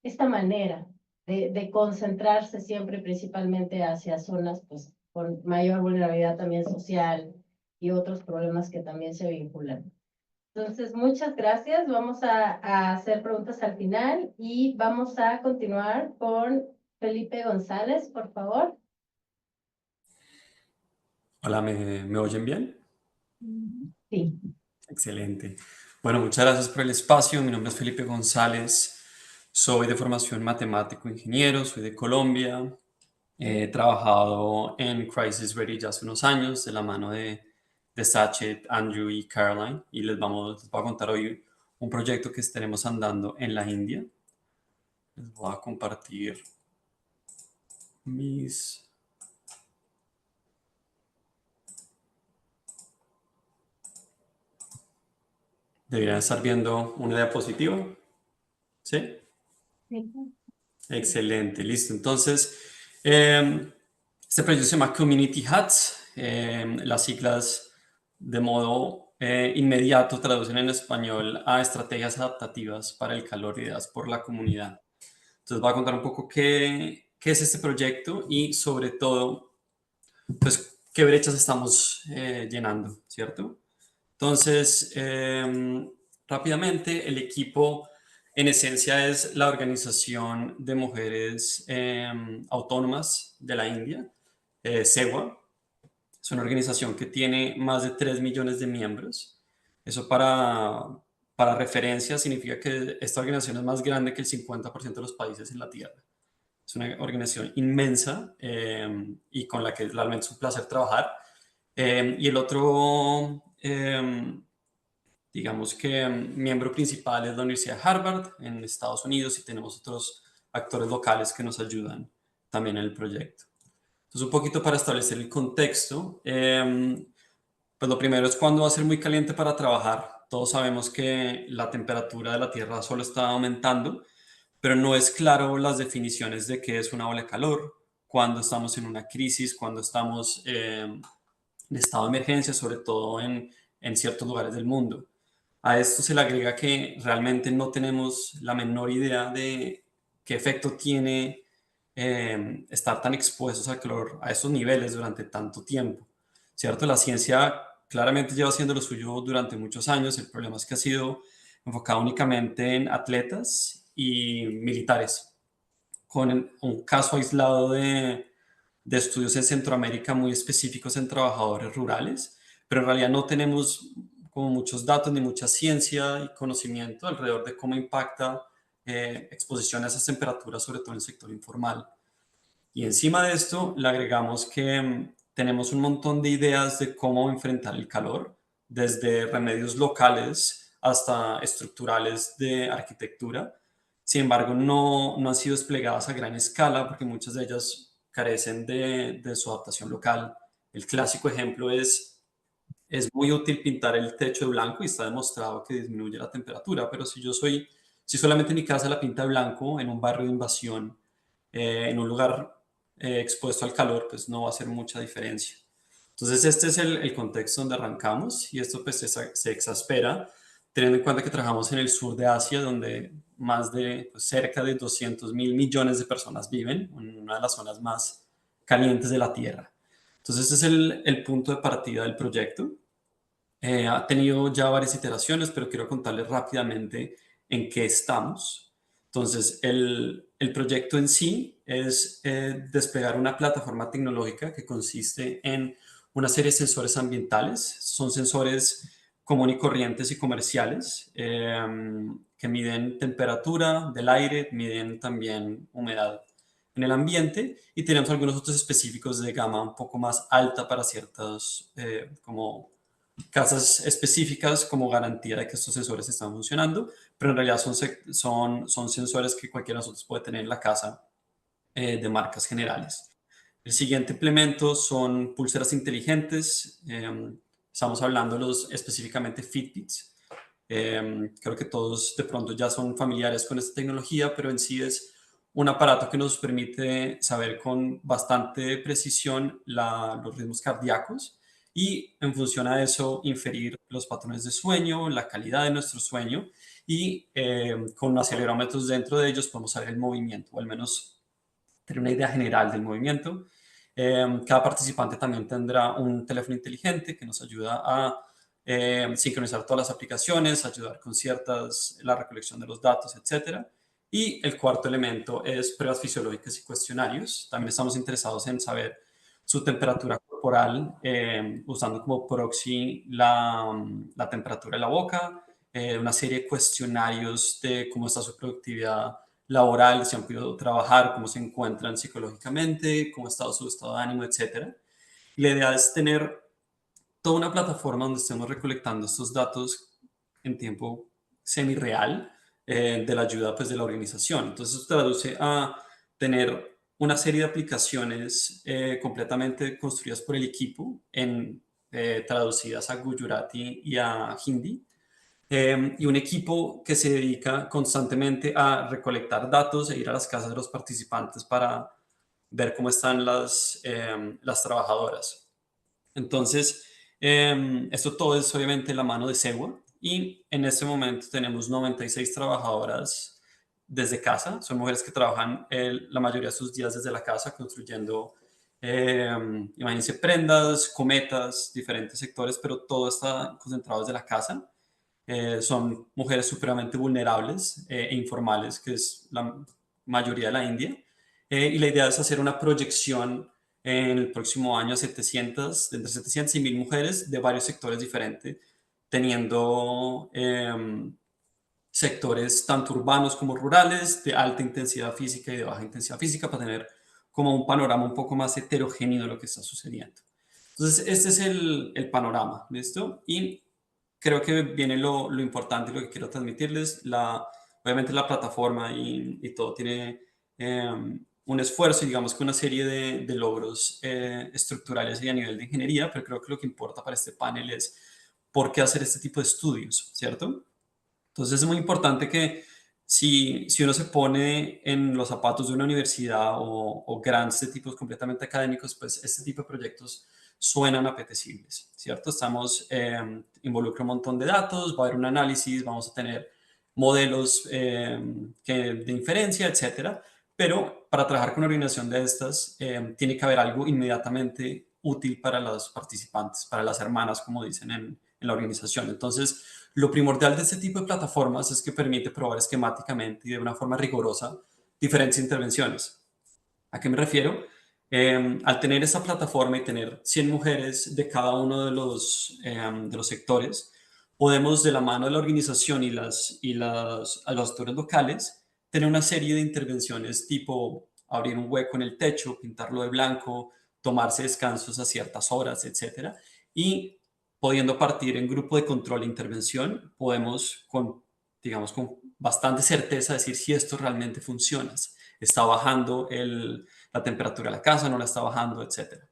esta manera de concentrarse siempre principalmente hacia zonas pues, con mayor vulnerabilidad también social y otros problemas que también se vinculan. Entonces, muchas gracias. Vamos a hacer preguntas al final y vamos a continuar con Felipe González, por favor. Hola, ¿me oyen bien? Sí. Excelente. Bueno, muchas gracias por el espacio. Mi nombre es Felipe González. Soy de formación matemático ingeniero, soy de Colombia. He trabajado en Crisis Ready ya hace unos años de la mano de Sachet, Andrew y Caroline, y les voy a contar hoy un proyecto que estaremos andando en la India. Les voy a compartir mis... Deberían estar viendo una diapositiva. ¿Sí? Excelente, listo. Entonces, este proyecto se llama Community Hats. Las siglas de modo inmediato traducen en español a estrategias adaptativas para el calor ideadas por la comunidad. Entonces, voy a contar un poco qué es este proyecto y sobre todo, pues, qué brechas estamos llenando, ¿cierto? Entonces, rápidamente, el equipo en esencia es la Organización de Mujeres Autónomas de la India, SEWA. Es una organización que tiene más de 3 millones de miembros. Eso para referencia significa que esta organización es más grande que el 50% de los países en la Tierra. Es una organización inmensa y con la que realmente es un placer trabajar. Y el otro, digamos que miembro principal es la Universidad de Harvard en Estados Unidos, y tenemos otros actores locales que nos ayudan también en el proyecto. Entonces, un poquito para establecer el contexto, pues lo primero es cuando va a ser muy caliente para trabajar. Todos sabemos que la temperatura de la Tierra solo está aumentando, pero no es claro las definiciones de qué es una ola de calor, cuando estamos en una crisis, cuando estamos en estado de emergencia, sobre todo en ciertos lugares del mundo. A esto se le agrega que realmente no tenemos la menor idea de qué efecto tiene estar tan expuestos al calor a esos niveles durante tanto tiempo, ¿cierto? La ciencia claramente lleva haciendo lo suyo durante muchos años. El problema es que ha sido enfocado únicamente en atletas y militares, con un caso aislado de estudios en Centroamérica muy específicos en trabajadores rurales, pero en realidad no tenemos como muchos datos ni mucha ciencia y conocimiento alrededor de cómo impacta exposición a esas temperaturas, sobre todo en el sector informal. Y encima de esto le agregamos que tenemos un montón de ideas de cómo enfrentar el calor, desde remedios locales hasta estructurales de arquitectura. Sin embargo, no han sido desplegadas a gran escala porque muchas de ellas carecen de su adaptación local. El clásico ejemplo es es muy útil pintar el techo de blanco y está demostrado que disminuye la temperatura, pero si solamente mi casa la pinta de blanco en un barrio de invasión, en un lugar expuesto al calor, pues no va a hacer mucha diferencia. Entonces este es el contexto donde arrancamos y esto pues se exaspera teniendo en cuenta que trabajamos en el sur de Asia, donde más de pues, cerca de 200.000 millones de personas viven, en una de las zonas más calientes de la Tierra. Entonces este es el punto de partida del proyecto. Ha tenido ya varias iteraciones, pero quiero contarles rápidamente en qué estamos. Entonces, el proyecto en sí es desplegar una plataforma tecnológica que consiste en una serie de sensores ambientales. Son sensores común y corrientes y comerciales que miden temperatura del aire, miden también humedad en el ambiente y tenemos algunos otros específicos de gama un poco más alta para ciertas como casas específicas como garantía de que estos sensores están funcionando, pero en realidad son sensores que cualquiera de nosotros puede tener en la casa de marcas generales. El siguiente implemento son pulseras inteligentes. Estamos hablando específicamente Fitbits. Creo que todos de pronto ya son familiares con esta tecnología, pero en sí es un aparato que nos permite saber con bastante precisión los ritmos cardíacos y en función a eso inferir los patrones de sueño, la calidad de nuestro sueño y con acelerómetros dentro de ellos podemos saber el movimiento o al menos tener una idea general del movimiento. Cada participante también tendrá un teléfono inteligente que nos ayuda a sincronizar todas las aplicaciones, ayudar con la recolección de los datos, etc. Y el cuarto elemento es pruebas fisiológicas y cuestionarios. También estamos interesados en saber su temperatura corporal, usando como proxy la temperatura de la boca, una serie de cuestionarios de cómo está su productividad laboral, si han podido trabajar, cómo se encuentran psicológicamente, cómo está su estado de ánimo, etc. Y la idea es tener toda una plataforma donde estemos recolectando estos datos en tiempo semi-real de la ayuda pues, de la organización. Entonces, esto traduce a tener una serie de aplicaciones completamente construidas por el equipo, traducidas a Gujarati y a Hindi, y un equipo que se dedica constantemente a recolectar datos e ir a las casas de los participantes para ver cómo están las trabajadoras. Entonces, esto todo es obviamente la mano de Sewa y en este momento tenemos 96 trabajadoras desde casa. Son mujeres que trabajan la mayoría de sus días desde la casa construyendo, imagínense, prendas, cometas, diferentes sectores, pero todo está concentrado desde la casa. Son mujeres supremamente vulnerables e informales, que es la mayoría de la India. Y la idea es hacer una proyección en el próximo año de entre 700 y 1000 mujeres de varios sectores diferentes, teniendo sectores tanto urbanos como rurales, de alta intensidad física y de baja intensidad física, para tener como un panorama un poco más heterogéneo de lo que está sucediendo. Entonces, este es el panorama, ¿listo? Y creo que viene lo importante, lo que quiero transmitirles. Obviamente la plataforma y todo tiene un esfuerzo y digamos que una serie de logros estructurales y a nivel de ingeniería, pero creo que lo que importa para este panel es por qué hacer este tipo de estudios, ¿cierto? Entonces es muy importante que si uno se pone en los zapatos de una universidad o grandes de tipos completamente académicos, pues este tipo de proyectos suenan apetecibles, ¿cierto? Involucra un montón de datos, va a haber un análisis, vamos a tener modelos de inferencia, etcétera, pero para trabajar con una organización de estas tiene que haber algo inmediatamente útil para los participantes, para las hermanas, como dicen en la organización. Entonces, lo primordial de este tipo de plataformas es que permite probar esquemáticamente y de una forma rigurosa diferentes intervenciones. ¿A qué me refiero? Al tener esta plataforma y tener 100 mujeres de cada uno de los sectores, podemos de la mano de la organización y los actores locales tener una serie de intervenciones tipo abrir un hueco en el techo, pintarlo de blanco, tomarse descansos a ciertas horas, etcétera. Y pudiendo partir en grupo de control e intervención, podemos digamos, con bastante certeza decir si esto realmente funciona. Está bajando la temperatura de la casa, no la está bajando, etc.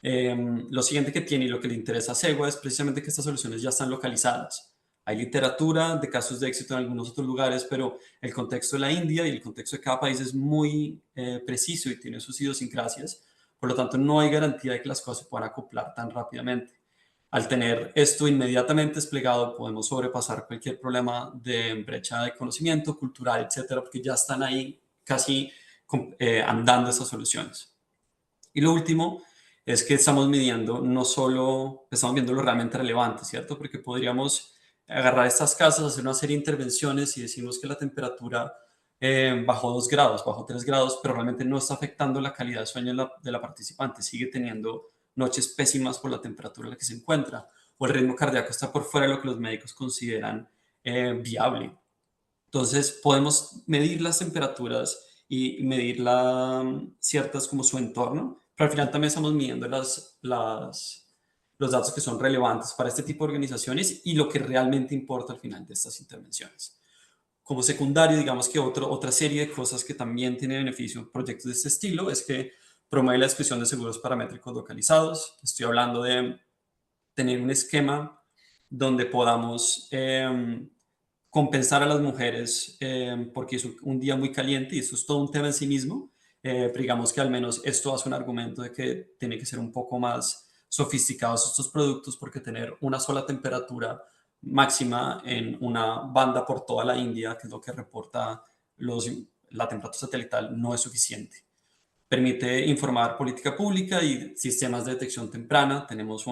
Lo siguiente que tiene y lo que le interesa a SEGUA es precisamente que estas soluciones ya están localizadas. Hay literatura de casos de éxito en algunos otros lugares, pero el contexto de la India y el contexto de cada país es muy preciso y tiene sus idiosincrasias. Por lo tanto, no hay garantía de que las cosas se puedan acoplar tan rápidamente. Al tener esto inmediatamente desplegado, podemos sobrepasar cualquier problema de brecha de conocimiento, cultural, etcétera, porque ya están ahí casi andando esas soluciones. Y lo último es que estamos midiendo no solo, estamos viendo lo realmente relevante, ¿cierto? Porque podríamos agarrar estas casas, hacer una serie de intervenciones y decimos que la temperatura bajó 2 grados, bajó 3 grados, pero realmente no está afectando la calidad de sueño de la participante. Sigue teniendo noches pésimas por la temperatura en la que se encuentra, o el ritmo cardíaco está por fuera de lo que los médicos consideran viable. Entonces, podemos medir las temperaturas y medir ciertas como su entorno, pero al final también estamos midiendo los datos que son relevantes para este tipo de organizaciones y lo que realmente importa al final de estas intervenciones. Como secundario, digamos que otra serie de cosas que también tiene beneficio proyectos de este estilo es que promueve la exclusión de seguros paramétricos localizados. Estoy hablando de tener un esquema donde podamos compensar a las mujeres porque es un día muy caliente y eso es todo un tema en sí mismo. Pero digamos que al menos esto hace un argumento de que tiene que ser un poco más sofisticados estos productos porque tener una sola temperatura máxima en una banda por toda la India, que es lo que reporta la temperatura satelital, no es suficiente. Permite informar política pública y sistemas de detección temprana. Tenemos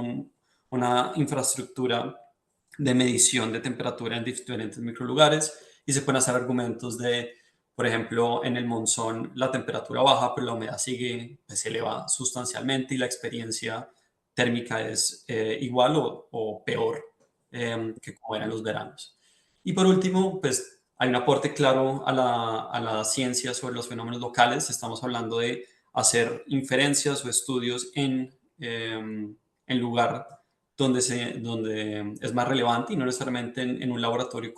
una infraestructura de medición de temperatura en diferentes microlugares y se pueden hacer argumentos de, por ejemplo, en el monzón la temperatura baja, pero la humedad se eleva sustancialmente y la experiencia térmica es igual o peor que como eran los veranos. Y por último, pues hay un aporte claro a la ciencia sobre los fenómenos locales. Estamos hablando de hacer inferencias o estudios en lugar donde es más relevante y no necesariamente en un laboratorio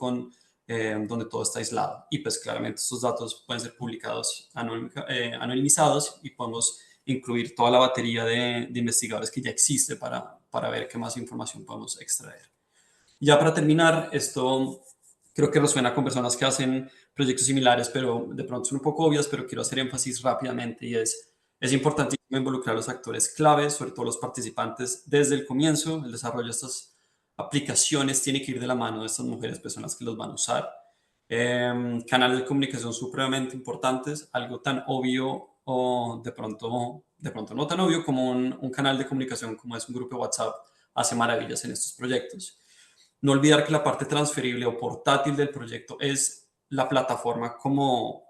donde todo está aislado. Y pues claramente estos datos pueden ser publicados anonimizados y podemos incluir toda la batería de investigadores que ya existe para ver qué más información podemos extraer. Ya para terminar, esto creo que resuena con personas que hacen proyectos similares, pero de pronto son un poco obvias, pero quiero hacer énfasis rápidamente y es importantísimo involucrar a los actores claves, sobre todo los participantes, desde el comienzo. El desarrollo de estas aplicaciones tiene que ir de la mano de estas mujeres, personas que los van a usar. Canales de comunicación supremamente importantes, algo tan obvio o de pronto no tan obvio como un canal de comunicación como es un grupo de WhatsApp hace maravillas en estos proyectos. No olvidar que la parte transferible o portátil del proyecto es la plataforma como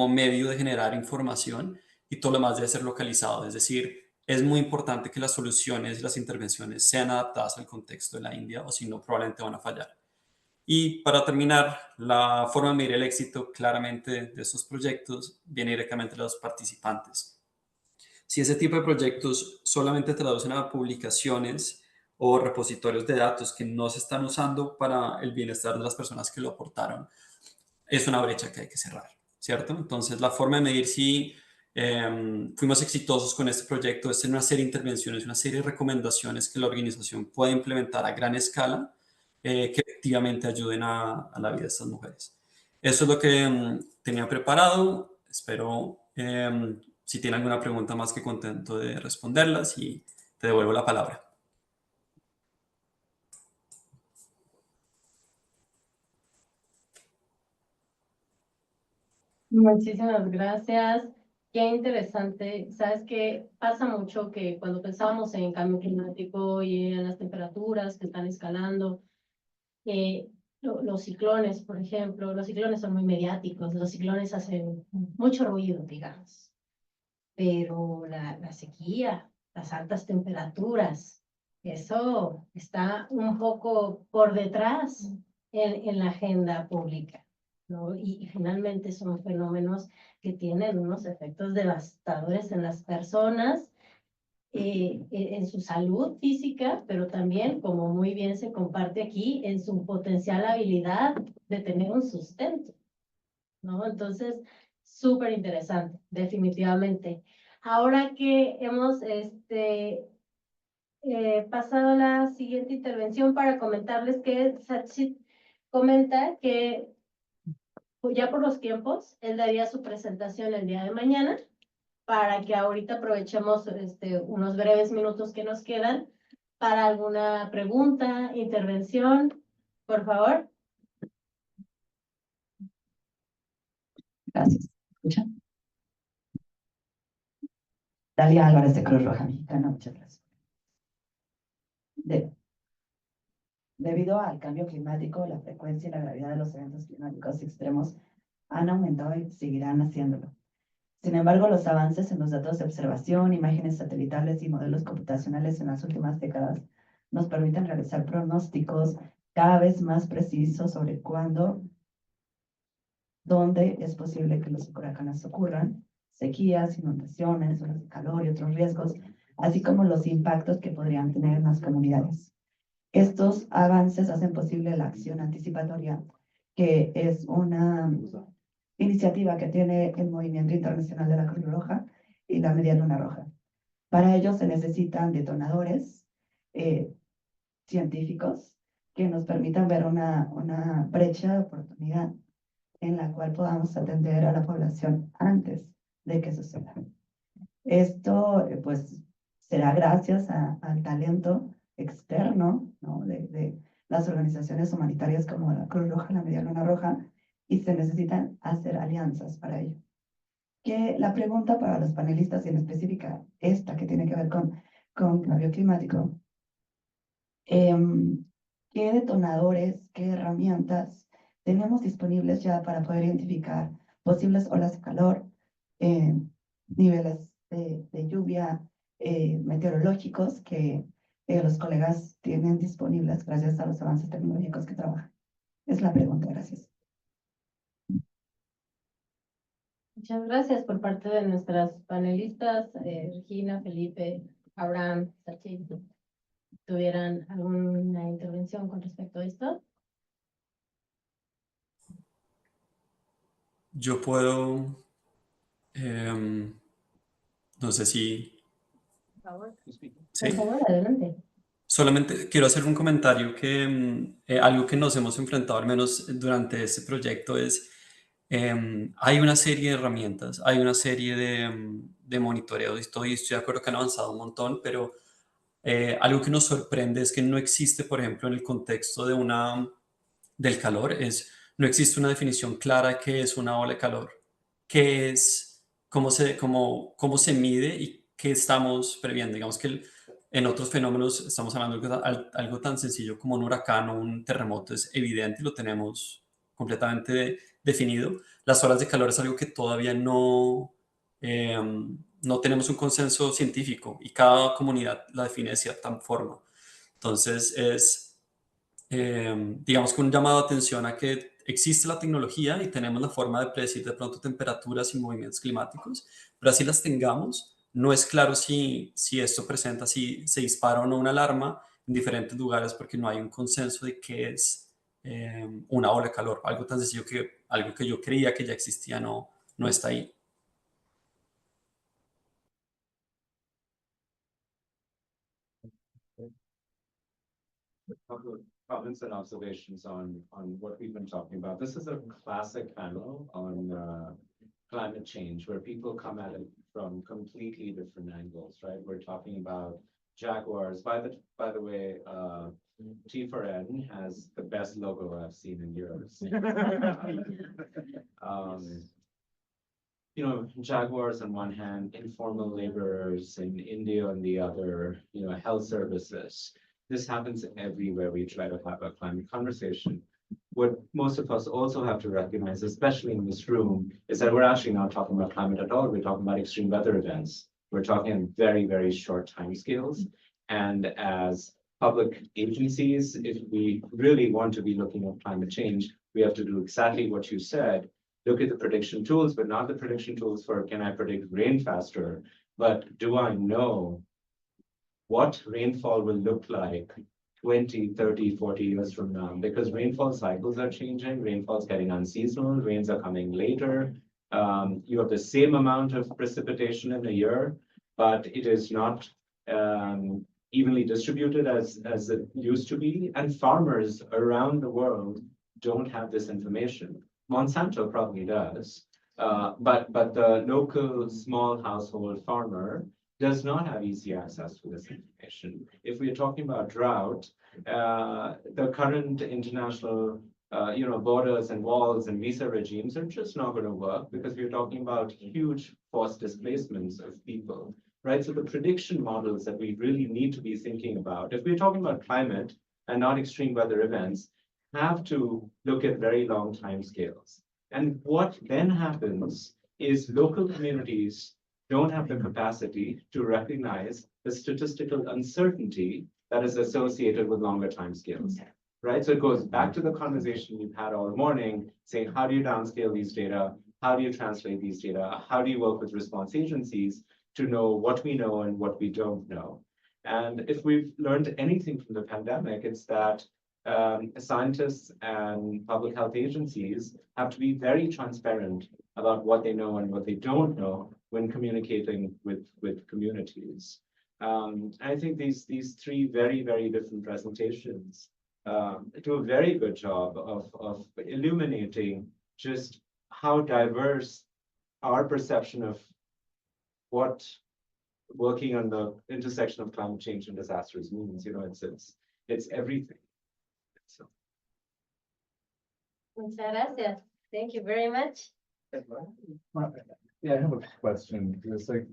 medio de generar información y todo lo demás debe ser localizado. Es decir, es muy importante que las soluciones y las intervenciones sean adaptadas al contexto de la India o si no, probablemente van a fallar. Y para terminar, la forma de medir el éxito claramente de estos proyectos viene directamente de los participantes. Si ese tipo de proyectos solamente traducen a publicaciones o repositorios de datos que no se están usando para el bienestar de las personas que lo aportaron, es una brecha que hay que cerrar, ¿cierto? Entonces, la forma de medir si fuimos exitosos con este proyecto es tener una serie de intervenciones, una serie de recomendaciones que la organización puede implementar a gran escala que efectivamente ayuden a la vida de estas mujeres. Eso es lo que tenía preparado. Espero, si tiene alguna pregunta más que contento de responderlas y te devuelvo la palabra. Muchísimas gracias. Qué interesante. Sabes que pasa mucho que cuando pensábamos en cambio climático y en las temperaturas que están escalando, los ciclones, por ejemplo, los ciclones son muy mediáticos, los ciclones hacen mucho ruido, digamos, pero la sequía, las altas temperaturas, eso está un poco por detrás en la agenda pública, ¿no? Y finalmente son fenómenos que tienen unos efectos devastadores en las personas, en su salud física, pero también, como muy bien se comparte aquí, en su potencial habilidad de tener un sustento, ¿no? Entonces, súper interesante, definitivamente. ahora que hemos pasado a la siguiente intervención para comentarles que Satchit comenta que ya por los tiempos, él daría su presentación el día de mañana para que ahorita aprovechemos unos breves minutos que nos quedan para alguna pregunta, intervención, por favor. Gracias. ¿Escuchan? Dalia Álvarez de Cruz Roja Mexicana, muchas gracias. Debido al cambio climático, la frecuencia y la gravedad de los eventos climáticos extremos han aumentado y seguirán haciéndolo. Sin embargo, los avances en los datos de observación, imágenes satelitales y modelos computacionales en las últimas décadas nos permiten realizar pronósticos cada vez más precisos sobre cuándo, dónde es posible que los huracanes ocurran, sequías, inundaciones, olas de calor y otros riesgos, así como los impactos que podrían tener en las comunidades. Estos avances hacen posible la acción anticipatoria, que es una iniciativa que tiene el Movimiento Internacional de la Cruz Roja y la Media Luna Roja. Para ello se necesitan detonadores científicos que nos permitan ver una brecha de oportunidad en la cual podamos atender a la población antes de que suceda. Esto, pues, será gracias al talento externo, ¿no? de las organizaciones humanitarias como la Cruz Roja, la Media Luna Roja, y se necesitan hacer alianzas para ello. Que la pregunta para los panelistas, y en específica esta que tiene que ver con cambio climático, ¿qué detonadores, qué herramientas tenemos disponibles ya para poder identificar posibles olas de calor, niveles de lluvia meteorológicos que los colegas tienen disponibles gracias a los avances tecnológicos que trabajan? Es la pregunta, gracias. Muchas gracias por parte de nuestras panelistas, Regina, Felipe, Abraham, Satchit. ¿Tuvieran alguna intervención con respecto a esto? Yo puedo, no sé si... Por favor. ¿Sí? Por favor, adelante. Solamente quiero hacer un comentario que algo que nos hemos enfrentado, al menos durante este proyecto, es hay una serie de herramientas, hay una serie de monitoreos y todo, y estoy de acuerdo que han avanzado un montón, pero algo que nos sorprende es que no existe, por ejemplo, en el contexto del calor, no existe una definición clara de qué es una ola de calor, qué es, cómo se mide y qué estamos previendo. Digamos que en otros fenómenos estamos hablando de algo tan sencillo como un huracán o un terremoto, es evidente y lo tenemos completamente definido. Las olas de calor es algo que todavía no tenemos un consenso científico y cada comunidad la define de cierta forma. Entonces digamos que un llamado de atención a que existe la tecnología y tenemos la forma de predecir de pronto temperaturas y movimientos climáticos, pero así las tengamos, no es claro si esto presenta, si se dispara o no una alarma en diferentes lugares porque no hay un consenso de qué es una ola de calor. Algo tan sencillo que algo que yo creía que ya existía no está ahí. Couple of comments and observations on what we've been talking about. This is a classic panel on climate change where people come at it from completely different angles, right? We're talking about jaguars. By the way, T4N has the best logo I've seen in years. You know, jaguars on one hand, informal laborers in India on the other, you know, health services. This happens everywhere we try to have a climate conversation. What most of us also have to recognize, especially in this room, is that we're actually not talking about climate at all. We're talking about extreme weather events. We're talking in very, very short timescales. And as public agencies, if we really want to be looking at climate change, we have to do exactly what you said. Look at the prediction tools, but not the prediction tools for can I predict rain faster, but do I know what rainfall will look like 20, 30, 40 years from now? Because rainfall cycles are changing, rainfall's getting unseasonal, rains are coming later. You have the same amount of precipitation in a year, but it is not evenly distributed as it used to be. And farmers around the world don't have this information. Monsanto probably does, but the local small household farmer does not have easy access to this information. If we're talking about drought, the current international borders and walls and visa regimes are just not going to work because we're talking about huge forced displacements of people, right? So the prediction models that we really need to be thinking about, if we're talking about climate and not extreme weather events, have to look at very long time scales. And what then happens is local communities don't have the capacity to recognize the statistical uncertainty that is associated with longer time scales. Right? So it goes back to the conversation we've had all morning, saying, how do you downscale these data? How do you translate these data? How do you work with response agencies to know what we know and what we don't know? And if we've learned anything from the pandemic, it's that scientists and public health agencies have to be very transparent about what they know and what they don't know when communicating with communities. I think these three very, very different presentations do a very good job of illuminating just how diverse our perception of what working on the intersection of climate change and disasters means. You know, it's everything. So. Muchas gracias. Thank you very much. Yeah, I have a question. It's like,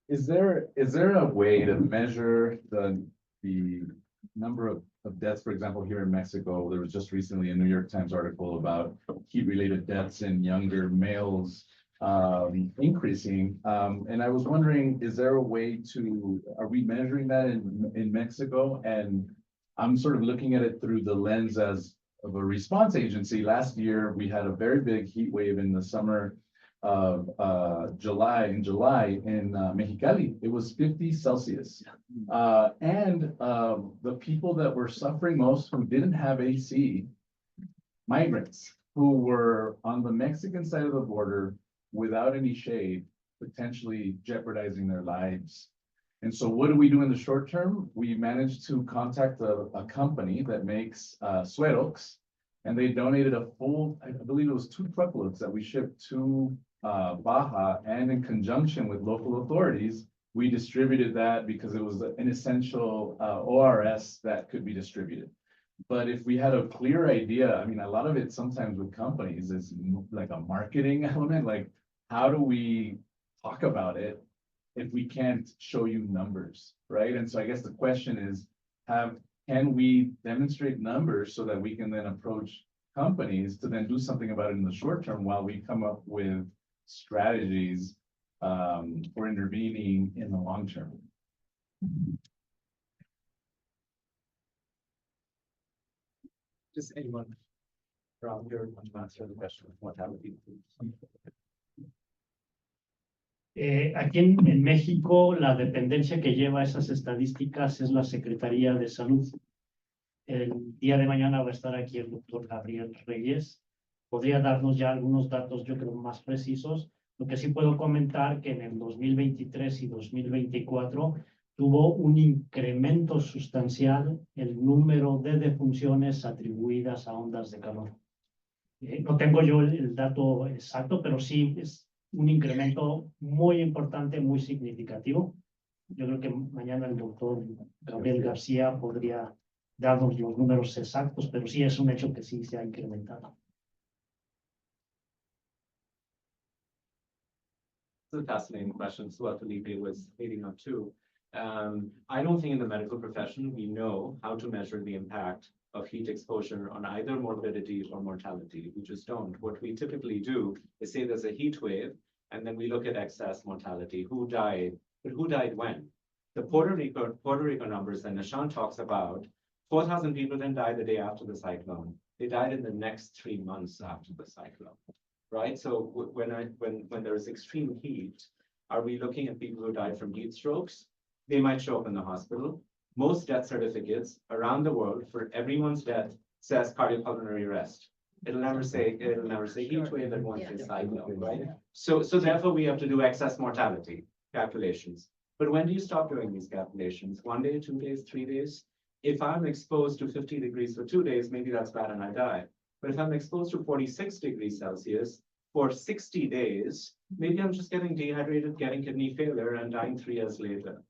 is there a way to measure the number of deaths, for example, here in Mexico? There was just recently a New York Times article about heat-related deaths in younger males increasing. And I was wondering, is there a way are we measuring that in Mexico? And I'm sort of looking at it through the lens of a response agency. Last year, we had a very big heat wave in the summer of July in Mexicali. It was 50 Celsius. And the people that were suffering most who didn't have AC, migrants who were on the Mexican side of the border without any shade, potentially jeopardizing their lives. And so what do we do in the short term? We managed to contact a company that makes Suerox, and they donated a full, I believe it was 2 truckloads that we shipped to Baja, and in conjunction with local authorities, we distributed that because it was an essential ORS that could be distributed. But if we had a clear idea, I mean, a lot of it sometimes with companies is like a marketing element, like how do we talk about it if we can't show you numbers, right? And so I guess the question is, can we demonstrate numbers so that we can then approach companies to then do something about it in the short term while we come up with strategies for intervening in the long term? Just anyone from here want to answer the question of mortality? Aquí en México, la dependencia que lleva esas estadísticas es la Secretaría de Salud. El día de mañana va a estar aquí el doctor Gabriel Reyes. Podría darnos ya algunos datos, yo creo, más precisos. Lo que sí puedo comentar que en el 2023 y 2024 tuvo un incremento sustancial el número de defunciones atribuidas a ondas de calor. No tengo yo el dato exacto, pero sí es un incremento muy importante, muy significativo. Yo creo que mañana el doctor Gabriel García podría darnos los números exactos, pero sí es un hecho que sí se ha incrementado. It's a fascinating question. So what Felipe was leading up to. I don't think in the medical profession we know how to measure the impact of heat exposure on either morbidity or mortality. We just don't. What we typically do is say there's a heat wave, and then we look at excess mortality. Who died? But who died when? The Puerto Rico numbers that Nishan talks about, 4,000 people didn't die the day after the cyclone. They died in the next 3 months after the cyclone, right? So when there is extreme heat, are we looking at people who died from heat strokes? They might show up in the hospital. Most death certificates around the world for everyone's death says cardiopulmonary arrest. It'll never say heat wave, it won't say cyclone, right? So therefore we have to do excess mortality calculations. But when do you stop doing these calculations? 1 day, 2 days, 3 days? If I'm exposed to 50 degrees for 2 days, maybe that's bad and I die. But if I'm exposed to 46 degrees Celsius for 60 days, maybe I'm just getting dehydrated, getting kidney failure and dying 3 years later.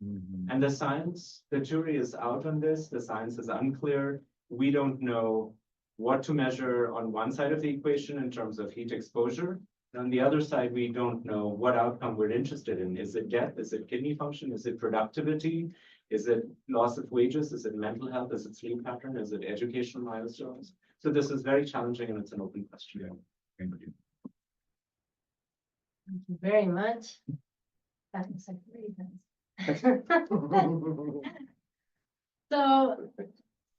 And the science, the jury is out on this. The science is unclear. We don't know what to measure on one side of the equation in terms of heat exposure. And on the other side, we don't know what outcome we're interested in. Is it death? Is it kidney function? Is it productivity? Is it loss of wages? Is it mental health? Is it sleep pattern? Is it educational milestones? So this is very challenging and it's an open question. Thank you. Thank you very much. That was like really nice. So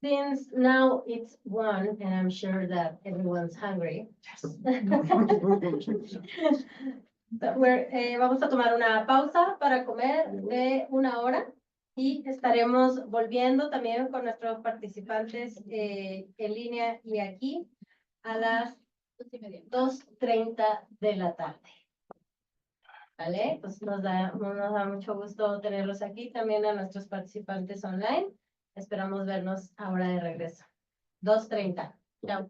since now it's 1 and I'm sure that everyone's hungry. Vamos a tomar una pausa para comer de 1 hora y estaremos volviendo también con nuestros participantes en línea y aquí a las 2:30 de la tarde. ¿Vale? Pues nos da mucho gusto tenerlos aquí, también a nuestros participantes online. Esperamos vernos ahora de regreso. 2:30. Chao.